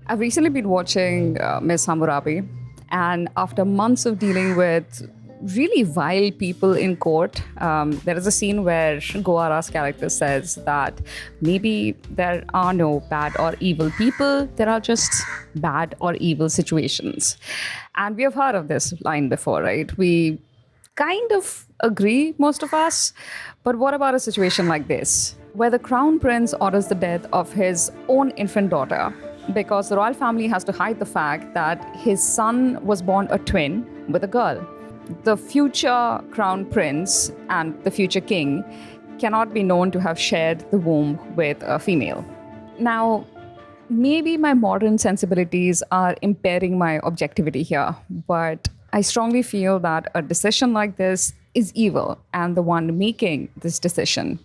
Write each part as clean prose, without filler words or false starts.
I've recently been watching Miss Hammurabi, and after months of dealing with really vile people in court, there is a scene where Goara's character says that maybe there are no bad or evil people, there are just bad or evil situations. And we have heard of this line before, right? We kind of agree, most of us. But what about a situation like this, where the crown prince orders the death of his own infant daughter because the royal family has to hide the fact that his son was born a twin with a girl? The future crown prince and the future king cannot be known to have shared the womb with a female. Now, maybe my modern sensibilities are impairing my objectivity here, but I strongly feel that a decision like this is evil, and the one making this decision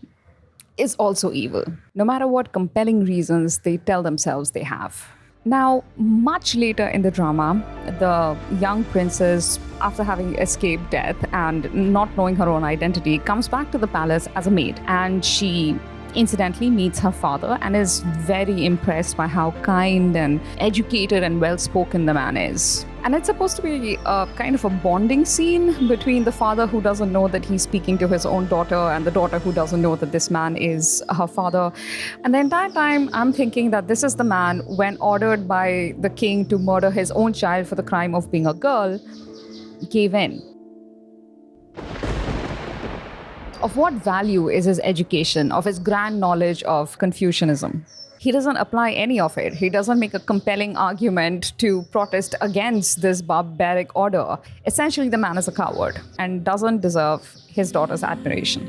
is also evil, no matter what compelling reasons they tell themselves they have. Now, much later in the drama, the young princess, after having escaped death and not knowing her own identity, comes back to the palace as a maid, and she incidentally meets her father and is very impressed by how kind and educated and well-spoken the man is. And it's supposed to be a kind of a bonding scene between the father who doesn't know that he's speaking to his own daughter and the daughter who doesn't know that this man is her father. And the entire time I'm thinking that this is the man, when ordered by the king to murder his own child for the crime of being a girl, gave in. Of what value is his education, of his grand knowledge of Confucianism? He doesn't apply any of it. He doesn't make a compelling argument to protest against this barbaric order. Essentially, the man is a coward and doesn't deserve his daughter's admiration.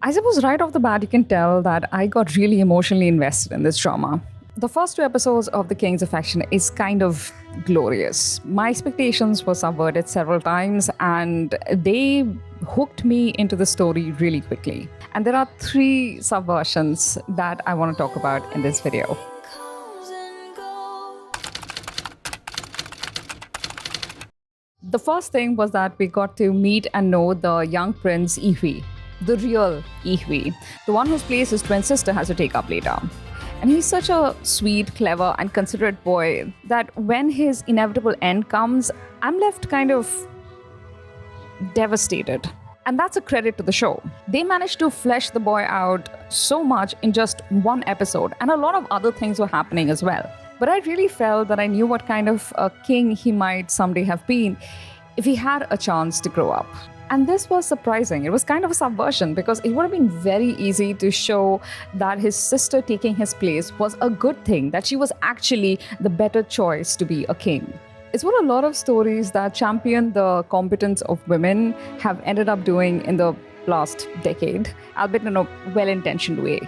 I suppose right off the bat, you can tell that I got really emotionally invested in this drama. The first two episodes of The King's Affection is kind of glorious. My expectations were subverted several times, and they hooked me into the story really quickly. And there are three subversions that I want to talk about in this video. The first thing was that we got to meet and know the young prince Yi-hwi, the real Yi-hwi, the one whose place his twin sister has to take up later. And he's such a sweet, clever, and considerate boy that when his inevitable end comes, I'm left kind of devastated. And that's a credit to the show. They managed to flesh the boy out so much in just one episode, and a lot of other things were happening as well. But I really felt that I knew what kind of a king he might someday have been if he had a chance to grow up. And this was surprising. It was kind of a subversion, because it would have been very easy to show that his sister taking his place was a good thing, that she was actually the better choice to be a king. It's what a lot of stories that champion the competence of women have ended up doing in the last decade, albeit in a well-intentioned way.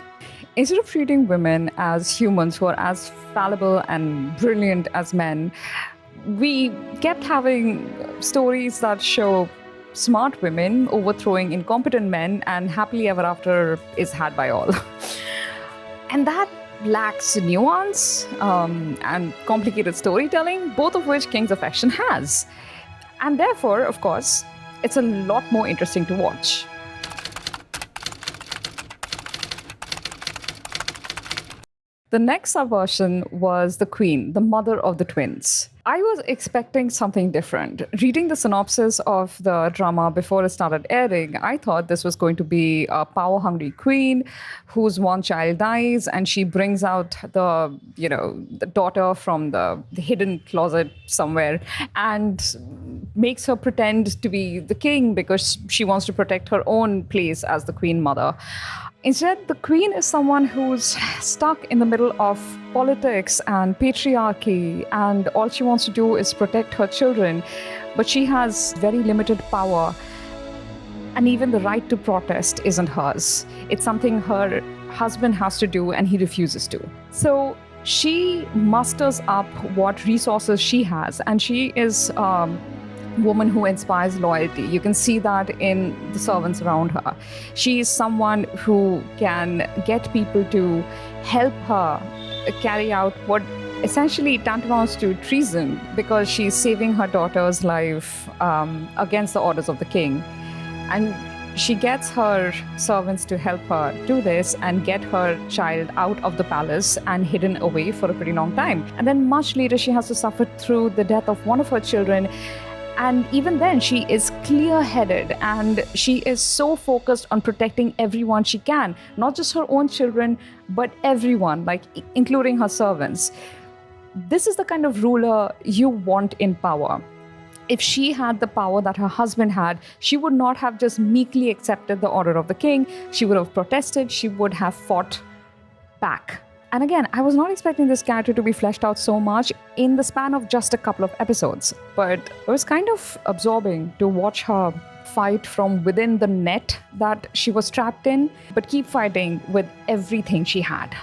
Instead of treating women as humans who are as fallible and brilliant as men, we kept having stories that show smart women overthrowing incompetent men, and happily ever after is had by all. And that lacks nuance and complicated storytelling, both of which King's Affection has. And therefore, of course, it's a lot more interesting to watch. The next subversion was the queen, the mother of the twins. I was expecting something different. Reading the synopsis of the drama before it started airing, I thought this was going to be a power-hungry queen whose one child dies, and she brings out the daughter from the hidden closet somewhere and makes her pretend to be the king because she wants to protect her own place as the queen mother. Instead, the queen is someone who's stuck in the middle of politics and patriarchy, and all she wants to do is protect her children, but she has very limited power, and even the right to protest isn't hers. It's something her husband has to do, and he refuses to. So she musters up what resources she has, and she is woman who inspires loyalty. You can see that in the servants around her. She is someone who can get people to help her carry out what essentially tantamounts to treason, because she's saving her daughter's life against the orders of the king. And She gets her servants to help her do this and get her child out of the palace and hidden away for a pretty long time. And then much later, she has to suffer through the death of one of her children. And even then, she is clear-headed and she is so focused on protecting everyone she can, not just her own children, but everyone, like including her servants. This is the kind of ruler you want in power. If she had the power that her husband had, she would not have just meekly accepted the order of the king. She would have protested. She would have fought back. And again, I was not expecting this character to be fleshed out so much in the span of just a couple of episodes. But it was kind of absorbing to watch her fight from within the net that she was trapped in, but keep fighting with everything she had.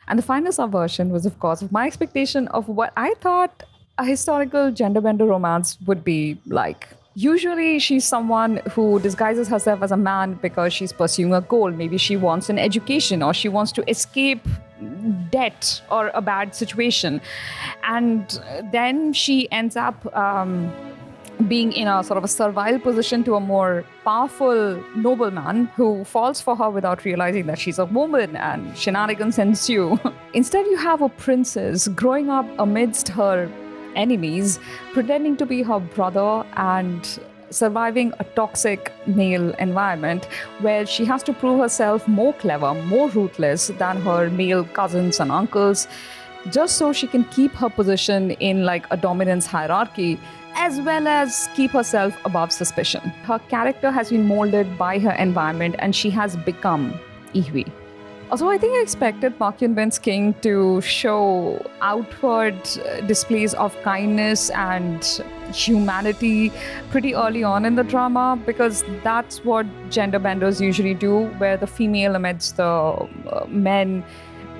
And the final subversion was, of course, my expectation of what I thought a historical gender bender romance would be like. Usually, she's someone who disguises herself as a man because she's pursuing a goal. Maybe she wants an education or she wants to escape debt or a bad situation. And then she ends up being in a sort of a servile position to a more powerful nobleman who falls for her without realizing that she's a woman, and shenanigans ensue. Instead, you have a princess growing up amidst her enemies, pretending to be her brother and surviving a toxic male environment where she has to prove herself more clever, more ruthless than her male cousins and uncles, just so she can keep her position in like a dominance hierarchy, as well as keep herself above suspicion. Her character has been molded by her environment and she has become Yi-hwi. Also, I think I expected Park Eun-bin's king to show outward displays of kindness and humanity pretty early on in the drama, because that's what gender benders usually do, where the female amidst the men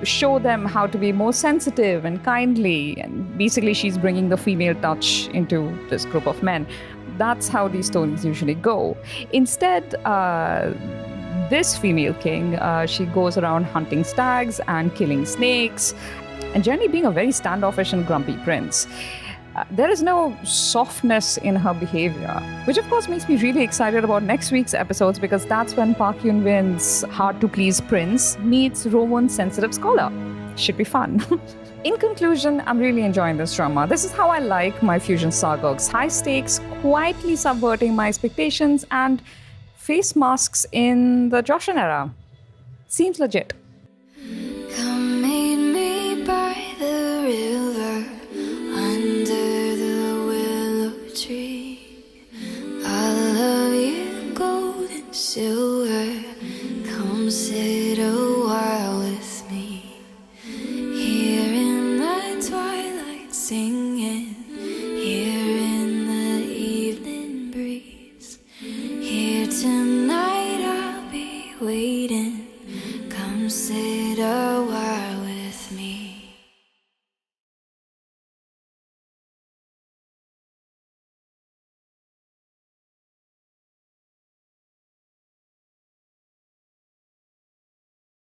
show them how to be more sensitive and kindly, and basically she's bringing the female touch into this group of men. That's how these stories usually go. Instead, this female king, she goes around hunting stags and killing snakes, and generally being a very standoffish and grumpy prince. There is no softness in her behavior, which of course makes me really excited about next week's episodes, because that's when Park Eun-bin's hard-to-please prince meets Rowoon's sensitive scholar. Should be fun. In conclusion, I'm really enjoying this drama. This is how I like my fusion sagas. High stakes, quietly subverting my expectations, and face masks in the Joseon era. Seems legit. Come meet me by the river, under the willow tree. I love you, gold and silver. Come sit a while with me. Here in the twilight singing, here in the evening breeze. Here tonight I'll be waiting.